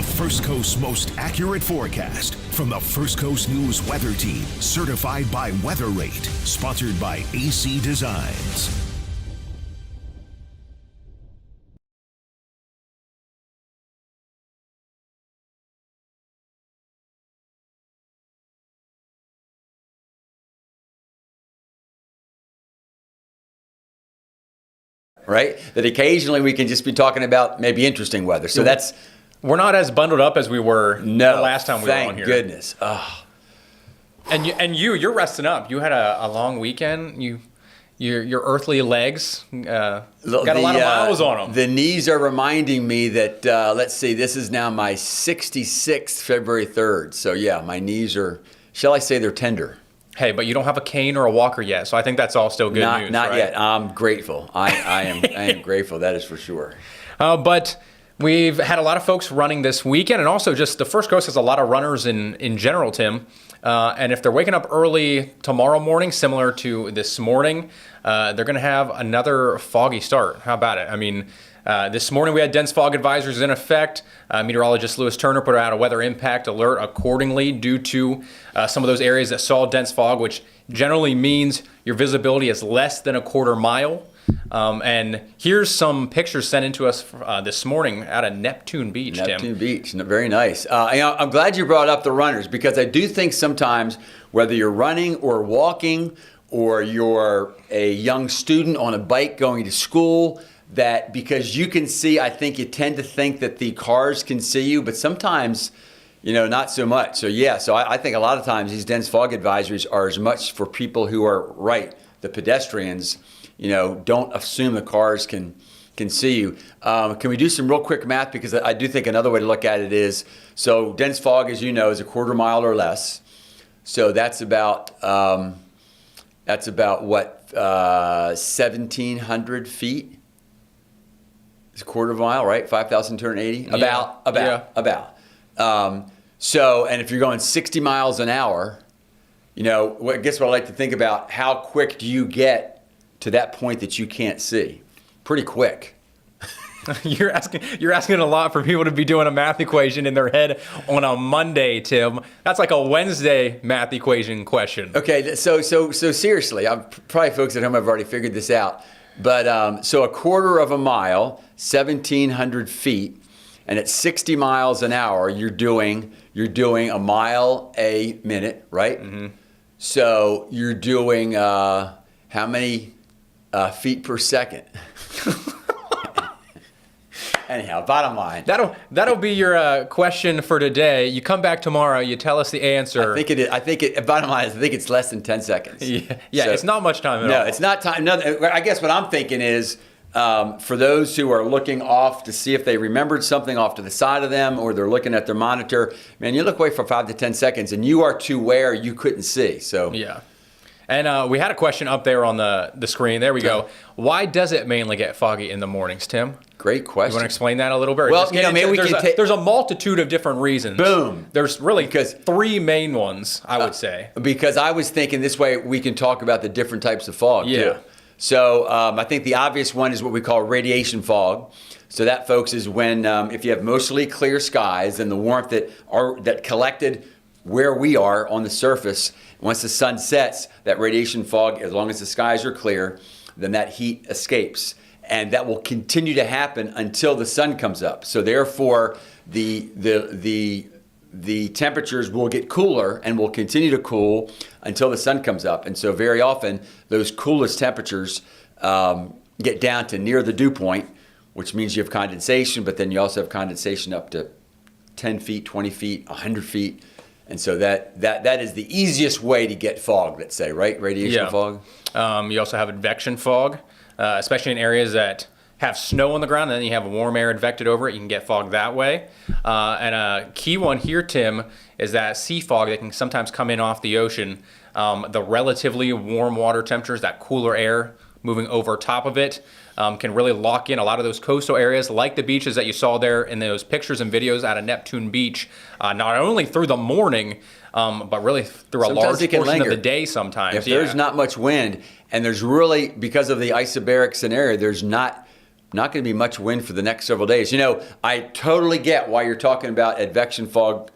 the First Coast's most accurate forecast from the First Coast News Weather Team, certified by Weather Rate, sponsored by AC Designs. Right? That occasionally we can just be talking about maybe interesting weather. So that's... We're not as bundled up as we were the last time we were on here. Thank goodness. Oh. And you're resting up. You had a long weekend. Your earthly legs got a lot of miles on them. The knees are reminding me that, let's see, this is now my 66th February 3rd. So yeah, my knees are, shall I say they're tender. Hey, but you don't have a cane or a walker yet, so I think that's all still good news. Not right? yet. I'm grateful. I am grateful. That is for sure. But we've had a lot of folks running this weekend, and also just the First Coast has a lot of runners in general, Tim. And if they're waking up early tomorrow morning, similar to this morning, they're going to have another foggy start. How about it? I mean, this morning we had dense fog advisories in effect. Meteorologist Lewis Turner put out a weather impact alert accordingly due to some of those areas that saw dense fog, which generally means your visibility is less than a quarter mile. And here's some pictures sent in to us this morning out of Neptune Beach, Tim. Neptune Beach, very nice. I'm glad you brought up the runners, because I do think sometimes whether you're running or walking or you're a young student on a bike going to school, that because you can see, I think you tend to think that the cars can see you, but sometimes, not so much. So yeah, I think a lot of times these dense fog advisories are as much for people who are the pedestrians. Don't assume the cars can see you. Can we do some real quick math? Because I do think another way to look at it is, so dense fog, as you know, is a quarter mile or less. So that's about what, 1,700 feet? It's a quarter mile, right? 5,280? Yeah. About. So, and if you're going 60 miles an hour, I guess what I like to think about, how quick do you get to that point that you can't see? Pretty quick. You're asking a lot for people to be doing a math equation in their head on a Monday, Tim. That's like a Wednesday math equation question. Okay, so seriously, probably folks at home have already figured this out. But so a quarter of a mile, 1,700 feet, and at 60 miles an hour, you're doing a mile a minute, right? Mm-hmm. So you're doing how many feet per second? Anyhow, bottom line. That'll be your question for today. You come back tomorrow. You tell us the answer. I think it is. Bottom line is, I think it's less than 10 seconds. Yeah. So, it's not much time at all. No, it's not time. No, I guess what I'm thinking is, for those who are looking off to see if they remembered something off to the side of them, or they're looking at their monitor, man, you look away for 5 to 10 seconds, and you are to where you couldn't see. So yeah. And we had a question up there on the screen. There we go. Why does it mainly get foggy in the mornings, Tim? Great question. You want to explain that a little bit? Well, maybe we can take... There's a multitude of different reasons. Boom. There's really three main ones, I would say. Because I was thinking this way we can talk about the different types of fog, too. So I think the obvious one is what we call radiation fog. So that, folks, is when if you have mostly clear skies and the warmth that collected where we are on the surface, once the sun sets, that radiation fog, as long as the skies are clear, then that heat escapes. And that will continue to happen until the sun comes up. So therefore, the temperatures will get cooler and will continue to cool until the sun comes up. And so very often, those coolest temperatures get down to near the dew point, which means you have condensation, but then you also have condensation up to 10 feet, 20 feet, 100 feet. And so that is the easiest way to get fog, let's say, right? Radiation fog. You also have advection fog, especially in areas that have snow on the ground, and then you have warm air advected over it. You can get fog that way. And a key one here, Tim, is that sea fog that can sometimes come in off the ocean. The relatively warm water temperatures, that cooler air moving over top of it, can really lock in a lot of those coastal areas, like the beaches that you saw there in those pictures and videos out of Neptune Beach, not only through the morning, but really through a large portion of the day sometimes. If there's not much wind, and there's really, because of the isobaric scenario, there's not not going to be much wind for the next several days. I totally get why you're talking about advection fog,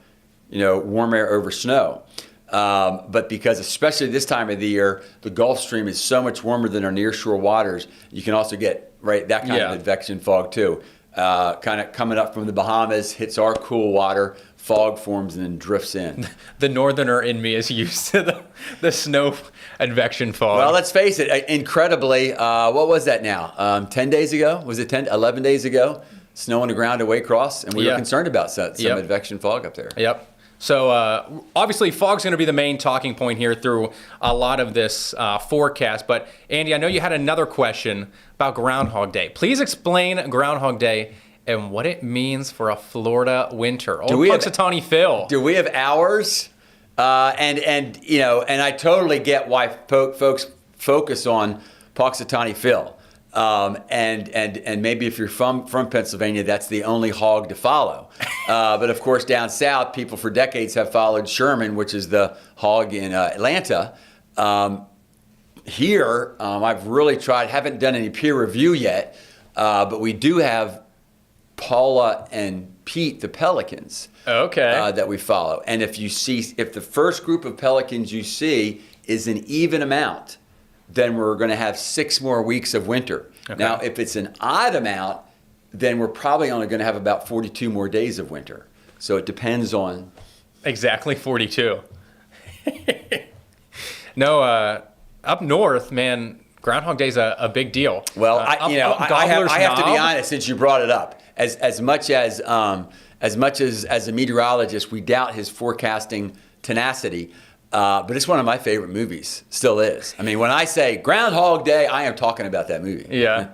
warm air over snow. But because especially this time of the year, the Gulf Stream is so much warmer than our nearshore waters, you can also get that kind of advection fog too. Kind of coming up from the Bahamas, hits our cool water, fog forms and then drifts in. The northerner in me is used to the snow advection fog. Well, let's face it, incredibly, what was that now? 10 days ago? Was it 11 days ago? Snow on the ground at Waycross, and we were concerned about some advection fog up there. Yep. So obviously fog's going to be the main talking point here through a lot of this forecast. But Andy, I know you had another question about Groundhog Day. Please explain Groundhog Day and what it means for a Florida winter. Punxsutawney Phil. Do we have hours? And I totally get why folks focus on Punxsutawney Phil. And maybe if you're from Pennsylvania, that's the only hog to follow. But of course, down south, people for decades have followed Sherman, which is the hog in Atlanta. Here, I've really tried, haven't done any peer review yet, but we do have Paula and Pete, the pelicans, that we follow. And if the first group of pelicans you see is an even amount, then we're going to have 6 more weeks of winter. Okay. Now, if it's an odd amount, then we're probably only going to have about 42 more days of winter. So it depends on... Exactly 42. No, up north, man, Groundhog Day's a big deal. Well, I have to be honest, since you brought it up. As much as a meteorologist, we doubt his forecasting tenacity. But it's one of my favorite movies, still is. I mean, when I say Groundhog Day, I am talking about that movie. Yeah.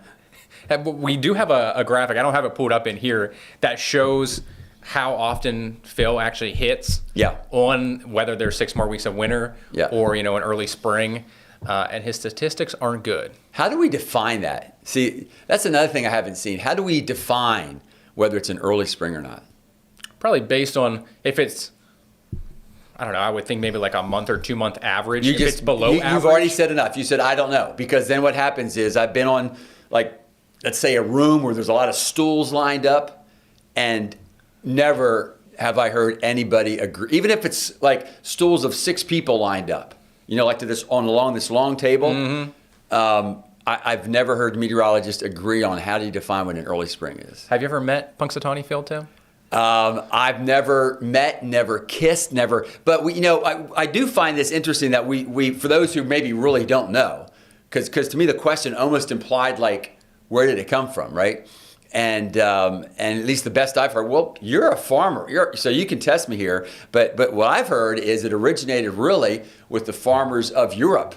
We do have a graphic, I don't have it pulled up in here, that shows how often Phil actually hits on whether there's 6 more weeks of winter or, an early spring. And his statistics aren't good. How do we define that? See, that's another thing I haven't seen. How do we define whether it's an early spring or not? Probably based on if it's... I don't know. I would think maybe like a month or 2 month average. If it's below average. You've already said enough. You said, I don't know. Because then what happens is I've been on, let's say a room where there's a lot of stools lined up, and never have I heard anybody agree. Even if it's like stools of 6 people lined up, along this long table. Mm-hmm. I've never heard meteorologists agree on how do you define what an early spring is. Have you ever met Punxsutawney Phil, Tim? I've never met, never kissed, never. But I do find this interesting that we for those who maybe really don't know, because to me the question almost implied where did it come from, right? And at least the best I've heard. Well, you're a farmer, so you can test me here. But what I've heard is it originated really with the farmers of Europe,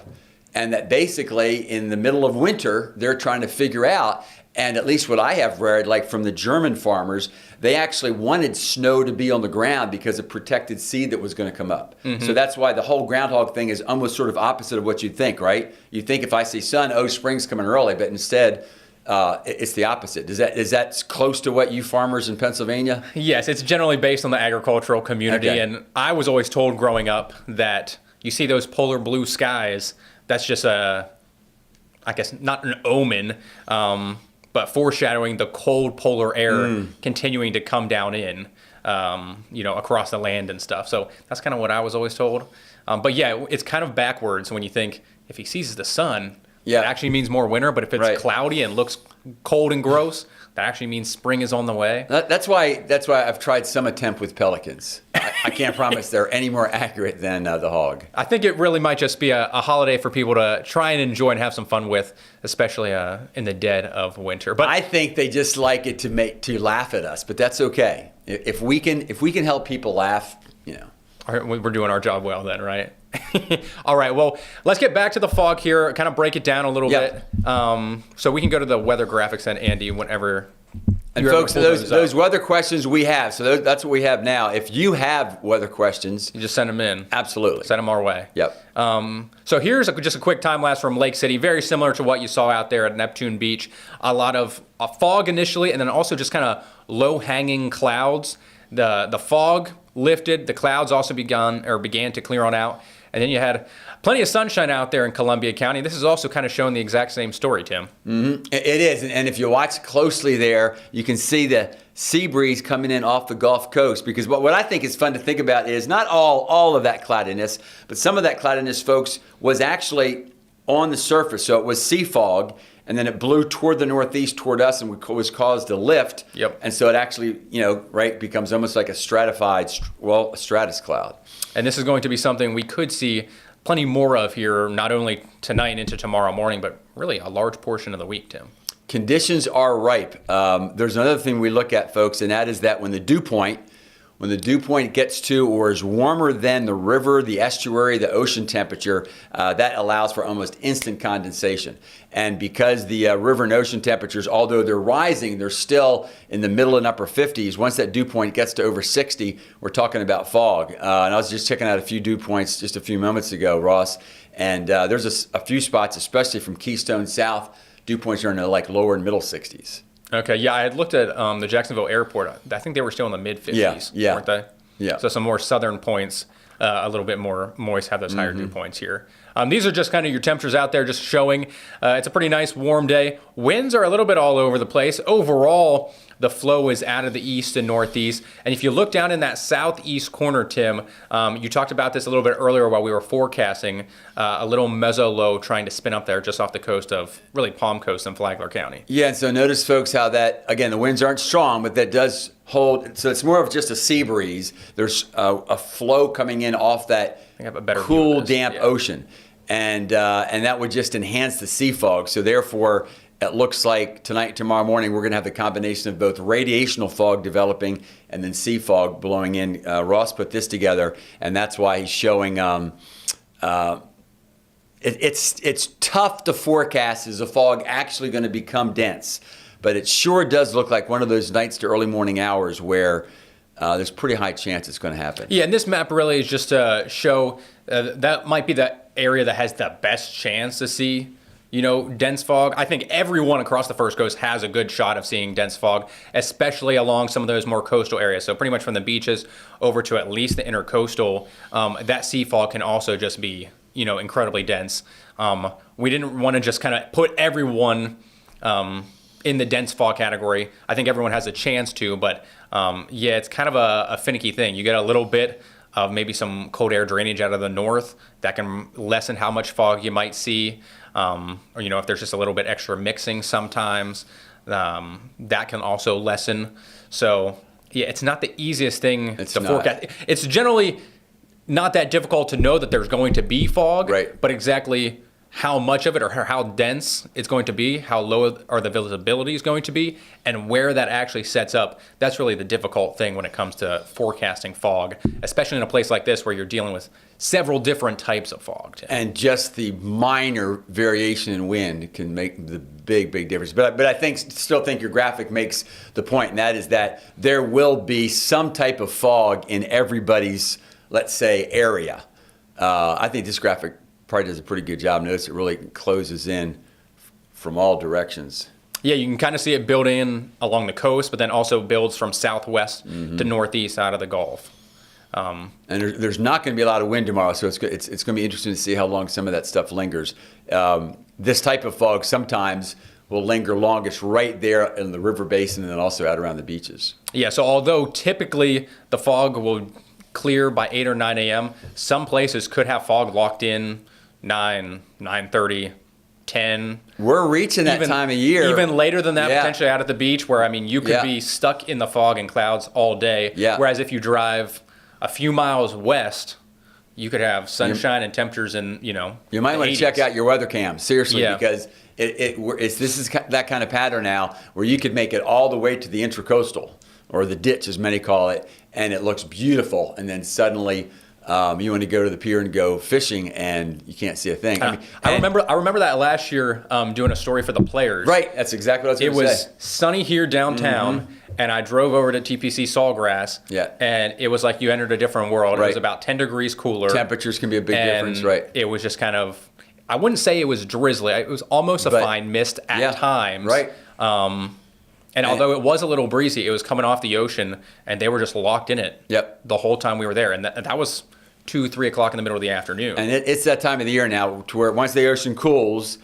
and that basically in the middle of winter they're trying to figure out. And at least what I have read, from the German farmers, they actually wanted snow to be on the ground because it protected seed that was going to come up. Mm-hmm. So that's why the whole groundhog thing is almost sort of opposite of what you'd think, right? You think if I see sun, spring's coming early, but instead it's the opposite. Is that close to what you farmers in Pennsylvania? Yes, it's generally based on the agricultural community. Okay. And I was always told growing up that you see those polar blue skies, that's just I guess not an omen, but foreshadowing the cold polar air continuing to come down in, across the land and stuff. So that's kind of what I was always told. But yeah, it's kind of backwards when you think if he sees the sun, it actually means more winter. But if it's cloudy and looks cold and gross, that actually means spring is on the way. That's why I've tried some attempt with pelicans. I can't promise they're any more accurate than the hog. I think it really might just be a holiday for people to try and enjoy and have some fun with, especially in the dead of winter. But I think they just like it to laugh at us, but that's okay. If we can help people laugh, we're doing our job well then, right? All right, well, let's get back to the fog here, kind of break it down a little bit. So we can go to the weather graphics then, Andy, whenever. And folks, those weather questions we have, so that's what we have now. If you have weather questions, you just send them in. Absolutely. Send them our way. Yep. So here's just a quick time lapse from Lake City, very similar to what you saw out there at Neptune Beach. A lot of fog initially, and then also just kind of low-hanging clouds. The fog lifted, the clouds also began to clear on out. And then you had plenty of sunshine out there in Columbia County. This is also kind of showing the exact same story, Tim. Mm-hmm. It is. And if you watch closely there, you can see the sea breeze coming in off the Gulf Coast, because what I think is fun to think about is not all of that cloudiness, but some of that cloudiness, folks, was actually on the surface. So it was sea fog, and then it blew toward the northeast toward us and was caused a lift. Yep. And so it actually, becomes almost like a a stratus cloud. And this is going to be something we could see plenty more of here, not only tonight and into tomorrow morning, but really a large portion of the week, Tim. Conditions are ripe. There's another thing we look at, folks, and that is that when the dew point gets to or is warmer than the river, the estuary, the ocean temperature, that allows for almost instant condensation. And because the river and ocean temperatures, although they're rising, they're still in the middle and upper 50s. Once that dew point gets to over 60, we're talking about fog. And I was just checking out a few dew points just a few moments ago, Ross, and there's a few spots, especially from Keystone South, dew points are in the lower and middle 60s. Okay, yeah, I had looked at the Jacksonville airport. I think they were still in the mid-50s, weren't they? Yeah. So some more southern points, a little bit more moist, have those higher dew points here. These are just kind of your temperatures out there, just showing. It's a pretty nice warm day. Winds are a little bit all over the place. Overall, the flow is out of the east and northeast. And if you look down in that southeast corner, Tim, you talked about this a little bit earlier while we were forecasting a little meso low trying to spin up there just off the coast of really Palm Coast and Flagler County. Yeah, and so notice, folks, how that, again, the winds aren't strong, but that does hold. So it's more of just a sea breeze. There's a flow coming in off that cool, damp ocean. And that would just enhance the sea fog. So therefore, it looks like tonight, tomorrow morning, we're going to have the combination of both radiational fog developing and then sea fog blowing in. Ross put this together, and that's why he's showing it's tough to forecast, is the fog actually going to become dense. But it sure does look like one of those nights to early morning hours where there's pretty high chance it's going to happen. Yeah, and this map really is just to show that might be the area that has the best chance to see, dense fog. I think everyone across the First Coast has a good shot of seeing dense fog, especially along some of those more coastal areas. So pretty much from the beaches over to at least the intercoastal, that sea fog can also just be, incredibly dense. We didn't want to just kind of put everyone in the dense fog category. I think everyone has a chance to, but it's kind of a finicky thing. You get a little bit of maybe some cold air drainage out of the north that can lessen how much fog you might see. Or, if there's just a little bit extra mixing sometimes, that can also lessen. So, it's not the easiest thing to forecast. It's generally not that difficult to know that there's going to be fog, right? But exactly how much of it or how dense it's going to be, how low are the visibility is going to be, and where that actually sets up, that's really the difficult thing when it comes to forecasting fog, especially in a place like this where you're dealing with several different types of fog. And just the minor variation in wind can make the big difference. But I still think your graphic makes the point, and that is that there will be some type of fog in everybody's, let's say, area. I think this graphic probably does a pretty good job. Notice it really closes in from all directions. Yeah, you can kind of see it build in along the coast, but then also builds from southwest to northeast out of the Gulf. And there's not going to be a lot of wind tomorrow, so it's going to be interesting to see how long some of that stuff lingers. This type of fog sometimes will linger longest right there in the river basin and then also out around the beaches. Yeah, so although typically the fog will clear by 8 or 9 a.m., some places could have fog locked in 9:30, 10. We're reaching that time of year. Even later than that, potentially out at the beach, where, you could be stuck in the fog and clouds all day. Yeah. Whereas if you drive a few miles west, you could have sunshine and temperatures in, You might want to check out your weather cam, seriously, because this is that kind of pattern now where you could make it all the way to the intracoastal, or the ditch as many call it, and it looks beautiful, and then suddenly you want to go to the pier and go fishing, and you can't see a thing. I remember that last year doing a story for the players. Right, that's exactly what I was going to say. It was sunny here downtown, and I drove over to TPC Sawgrass, and it was like you entered a different world. Right. It was about 10 degrees cooler. Temperatures can be a big difference, right? It was just kind of, I wouldn't say it was drizzly. It was almost a fine mist at times. Right. And although it was a little breezy, it was coming off the ocean, and they were just locked in it the whole time we were there. And that was 2, 3 o'clock in the middle of the afternoon. And it's that time of the year now to where once the ocean cools,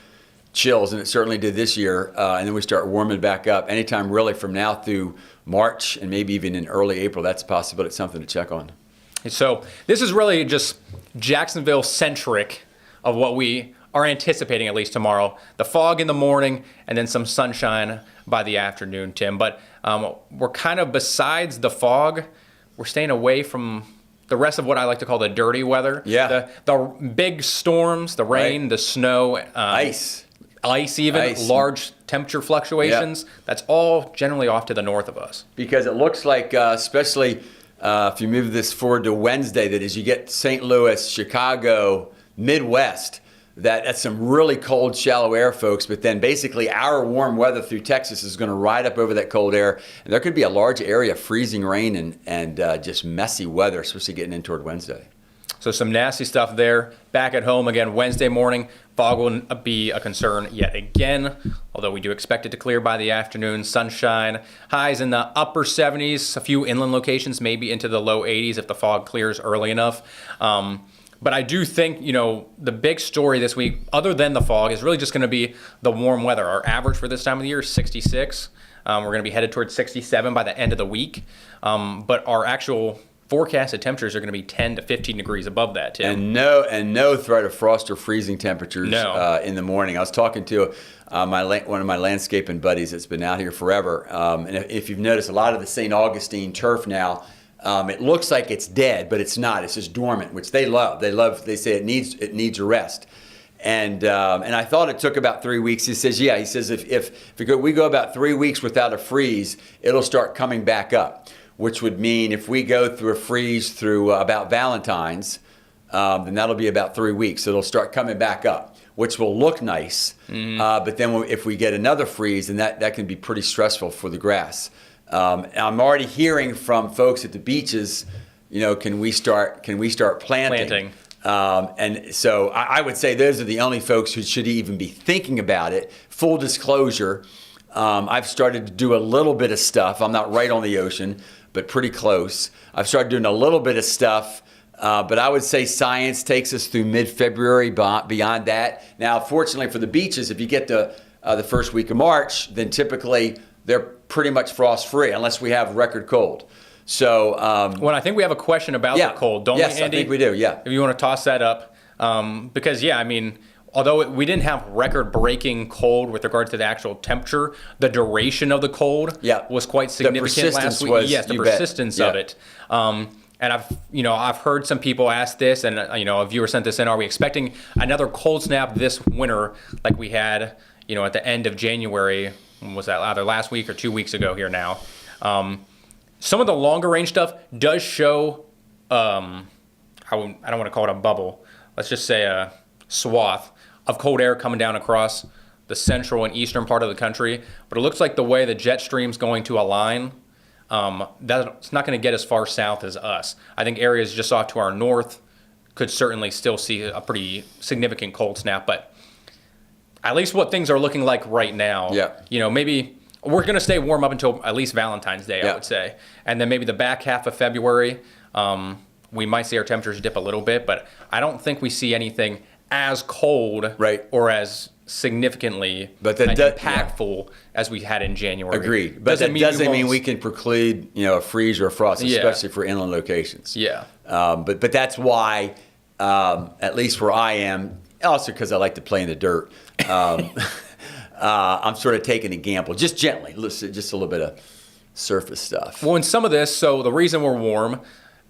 chills, and it certainly did this year, and then we start warming back up. Anytime really from now through March and maybe even in early April, that's a possibility. It's something to check on. So this is really just Jacksonville-centric of what we are anticipating, at least tomorrow. The fog in the morning and then some sunshine by the afternoon, Tim. But we're kind of, besides the fog, we're staying away from the rest of what I like to call the dirty weather. Yeah. The big storms, the rain, the snow. Ice even, Ice. Large temperature fluctuations. Yep. That's all generally off to the north of us. Because it looks like, especially if you move this forward to Wednesday, that as you get St. Louis, Chicago, Midwest, that's some really cold, shallow air, folks. But then basically our warm weather through Texas is going to ride up over that cold air. And there could be a large area of freezing rain and just messy weather, especially getting in toward Wednesday. So some nasty stuff there. Back at home again Wednesday morning. Fog will be a concern yet again, although we do expect it to clear by the afternoon. Sunshine, highs in the upper 70s. A few inland locations maybe into the low 80s if the fog clears early enough. But I do think, the big story this week, other than the fog, is really just going to be the warm weather. Our average for this time of the year is 66. We're going to be headed towards 67 by the end of the week. But our actual forecasted temperatures are going to be 10 to 15 degrees above that, Tim. And no threat of frost or freezing temperatures in the morning. I was talking to one of my landscaping buddies that's been out here forever. And if you've noticed, a lot of the St. Augustine turf now, it looks like it's dead, but it's not. It's just dormant, which they love. They say it needs a rest. And I thought it took about 3 weeks. He says, yeah. He says if we go about 3 weeks without a freeze, it'll start coming back up, which would mean if we go through a freeze through about Valentine's, then that'll be about 3 weeks. So it'll start coming back up, which will look nice. But then if we get another freeze, then that can be pretty stressful for the grass. I'm already hearing from folks at the beaches, can we start planting? And so I would say those are the only folks who should even be thinking about it. Full disclosure, I've started to do a little bit of stuff. I'm not right on the ocean, but pretty close. I've started doing a little bit of stuff, but I would say science takes us through mid-February. Beyond that, now fortunately for the beaches, if you get the first week of March, then typically they're pretty much frost-free unless we have record cold. So, well, I think we have a question about the cold, don't we, Andy? Yes, I think we do, yeah. If you want to toss that up. Because, although we didn't have record-breaking cold with regard to the actual temperature, the duration of the cold was quite significant last week. Yes, the persistence of it. And I've heard some people ask this, and a viewer sent this in. Are we expecting another cold snap this winter like we had, at the end of January? Was that either last week or 2 weeks ago here now? Some of the longer range stuff does show, I don't want to call it a bubble. Let's just say a swath of cold air coming down across the central and eastern part of the country. But it looks like the way the jet stream's going to align, that's not going to get as far south as us. I think areas just off to our north could certainly still see a pretty significant cold snap. But at least what things are looking like right now, maybe we're going to stay warm up until at least Valentine's Day, I would say. And then maybe the back half of February, we might see our temperatures dip a little bit, but I don't think we see anything as cold or as significantly impactful as we had in January. Agreed. But that doesn't mean we can preclude a freeze or a frost, especially for inland locations. Yeah. But that's why, at least where I am, also because I like to play in the dirt, I'm sort of taking a gamble, just gently, just a little bit of surface stuff. Well, in some of this, so the reason we're warm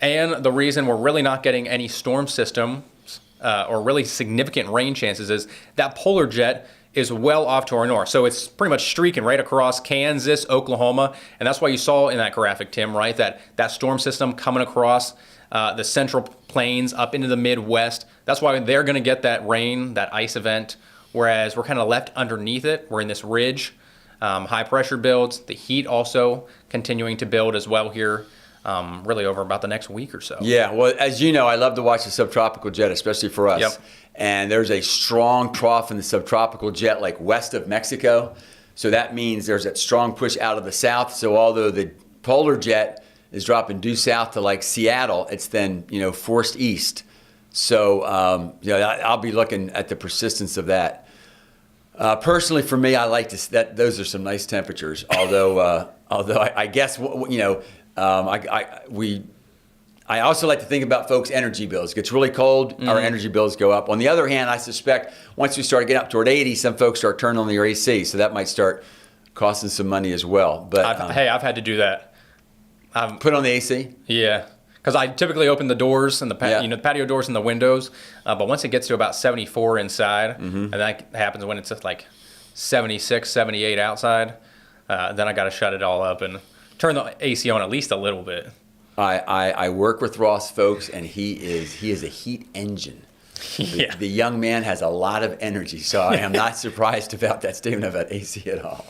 and the reason we're really not getting any storm systems or really significant rain chances is that polar jet is well off to our north. So it's pretty much streaking right across Kansas, Oklahoma, and that's why you saw in that graphic, Tim, right, that storm system coming across the central plains up into the Midwest. That's why they're going to get that rain, that ice event, whereas we're kind of left underneath it. We're in this ridge, high pressure builds, the heat also continuing to build as well here, really over about the next week or so. Yeah, well, as you know, I love to watch the subtropical jet, especially for us. Yep. And there's a strong trough in the subtropical jet, like west of Mexico. So that means there's that strong push out of the south. So although the polar jet is dropping due south to like Seattle, it's then, forced east. So, I'll be looking at the persistence of that. Personally, for me, I like that those are some nice temperatures. Although I guess I also like to think about folks' energy bills. It gets really cold, our energy bills go up. On the other hand, I suspect once we start getting up toward 80, some folks start turning on their AC, so that might start costing some money as well. But I've had to do that. Put on the AC? Yeah. Because I typically open the doors and the patio doors and the windows, but once it gets to about 74 inside, and that happens when it's just like 76, 78 outside, then I got to shut it all up and turn the AC on at least a little bit. I work with Ross, folks, and he is a heat engine. Yeah. The young man has a lot of energy, so I am not surprised about that statement about AC at all.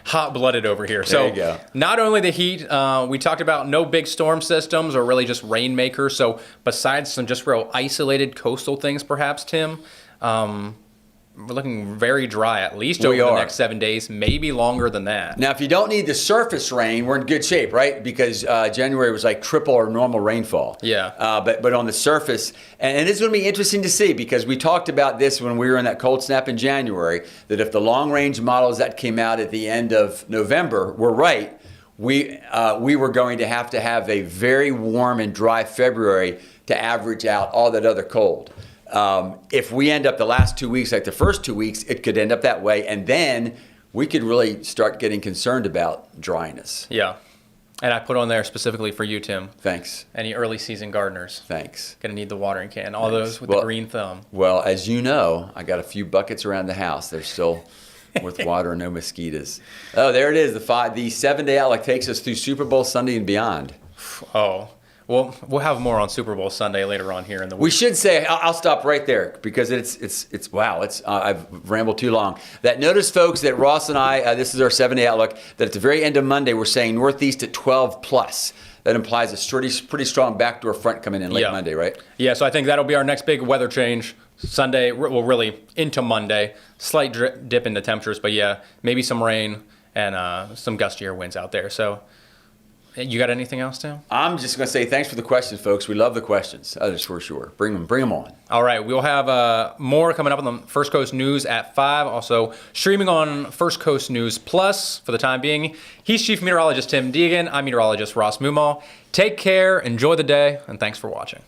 Hot-blooded over here. There you go. Not only the heat, we talked about no big storm systems or really just rainmakers. So besides some just real isolated coastal things, perhaps, Tim, we're looking very dry, at least over the next 7 days, maybe longer than that. Now, if you don't need the surface rain, we're in good shape, right? Because January was like triple our normal rainfall. Yeah. But on the surface, and it's going to be interesting to see, because we talked about this when we were in that cold snap in January, that if the long-range models that came out at the end of November were right, we were going to have a very warm and dry February to average out all that other cold. If we end up the last 2 weeks like the first 2 weeks, it could end up that way. And then we could really start getting concerned about dryness. Yeah. And I put on there specifically for you, Tim. Thanks. Any early season gardeners. Thanks. Going to need the watering can. All those with the green thumb. Well, as you know, I got a few buckets around the house. They're still with water and no mosquitoes. Oh, there it is. The 7-day outlook takes us through Super Bowl Sunday and beyond. Oh. Well, we'll have more on Super Bowl Sunday later on here in the week. We should say, I'll stop right there because it's wow, I've rambled too long. That notice, folks, that Ross and I, this is our 7-day outlook, that at the very end of Monday, we're saying northeast at 12 plus. That implies a pretty strong backdoor front coming in late Monday, right? Yeah, so I think that'll be our next big weather change. Sunday, well, really into Monday. Slight dip in the temperatures, but maybe some rain and some gustier winds out there. So. You got anything else, Tim? I'm just going to say thanks for the questions, folks. We love the questions. Others for sure. Bring them on. All right. We'll have more coming up on the First Coast News at 5. Also streaming on First Coast News Plus for the time being. He's Chief Meteorologist Tim Deegan. I'm Meteorologist Ross Mumal. Take care, enjoy the day, and thanks for watching.